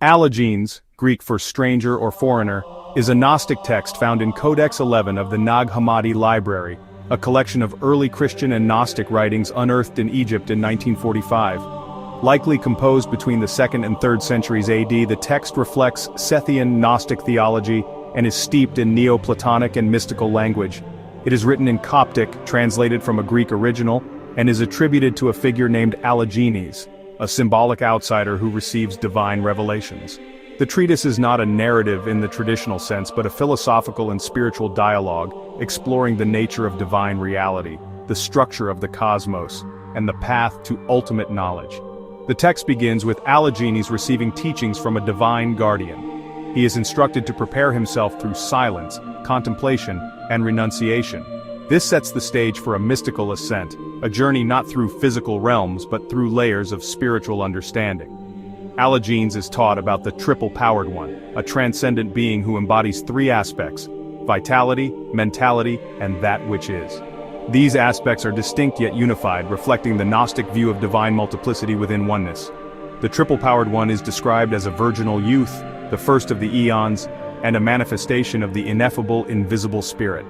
Allogenes, Greek for stranger or foreigner, is a Gnostic text found in Codex 11 of the Nag Hammadi Library, a collection of early Christian and Gnostic writings unearthed in Egypt in 1945. Likely composed between the 2nd and 3rd centuries AD, the text reflects Sethian Gnostic theology and is steeped in Neoplatonic and mystical language. It is written in Coptic, translated from a Greek original, and is attributed to a figure named Allogenes, a symbolic outsider who receives divine revelations. The treatise is not a narrative in the traditional sense but a philosophical and spiritual dialogue, exploring the nature of divine reality, the structure of the cosmos, and the path to ultimate knowledge. The text begins with Allogenes receiving teachings from a divine guardian. He is instructed to prepare himself through silence, contemplation, and renunciation. This sets the stage for a mystical ascent, a journey not through physical realms but through layers of spiritual understanding. Allogenes is taught about the triple-powered one, a transcendent being who embodies three aspects: vitality, mentality, and that which is. These aspects are distinct yet unified, reflecting the Gnostic view of divine multiplicity within oneness. The triple-powered one is described as a virginal youth, the first of the eons, and a manifestation of the ineffable, invisible spirit.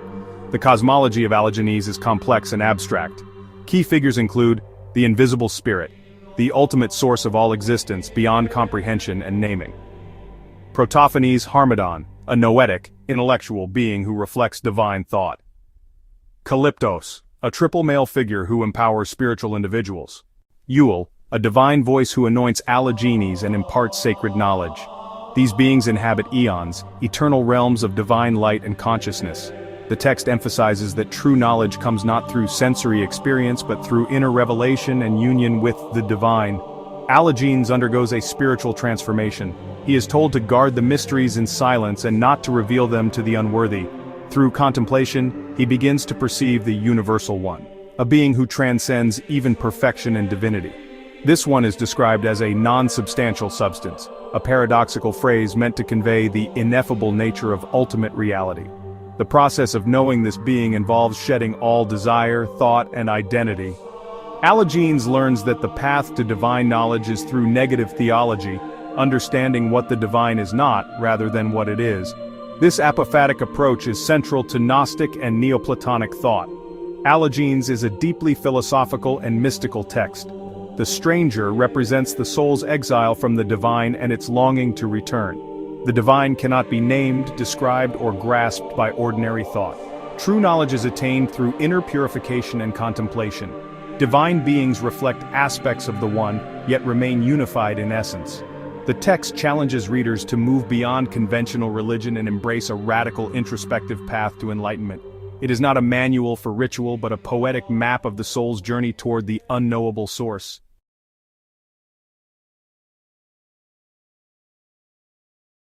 The cosmology of Allogenes is complex and abstract. Key figures include the invisible spirit, the ultimate source of all existence beyond comprehension and naming. Protophanes Harmedon, a noetic, intellectual being who reflects divine thought. Calyptos, a triple male figure who empowers spiritual individuals. Yule, a divine voice who anoints Allogenes and imparts sacred knowledge. These beings inhabit eons, eternal realms of divine light and consciousness. The text emphasizes that true knowledge comes not through sensory experience but through inner revelation and union with the divine. Allogenes undergoes a spiritual transformation. He is told to guard the mysteries in silence and not to reveal them to the unworthy. Through contemplation, he begins to perceive the universal one, a being who transcends even perfection and divinity. This one is described as a non-substantial substance, a paradoxical phrase meant to convey the ineffable nature of ultimate reality. The process of knowing this being involves shedding all desire, thought, and identity. Allogenes learns that the path to divine knowledge is through negative theology, understanding what the divine is not rather than what it is. This apophatic approach is central to Gnostic and Neoplatonic thought. Allogenes is a deeply philosophical and mystical text. The stranger represents the soul's exile from the divine and its longing to return. The divine cannot be named, described, or grasped by ordinary thought. True knowledge is attained through inner purification and contemplation. Divine beings reflect aspects of the one, yet remain unified in essence. The text challenges readers to move beyond conventional religion and embrace a radical introspective path to enlightenment. It is not a manual for ritual but a poetic map of the soul's journey toward the unknowable source.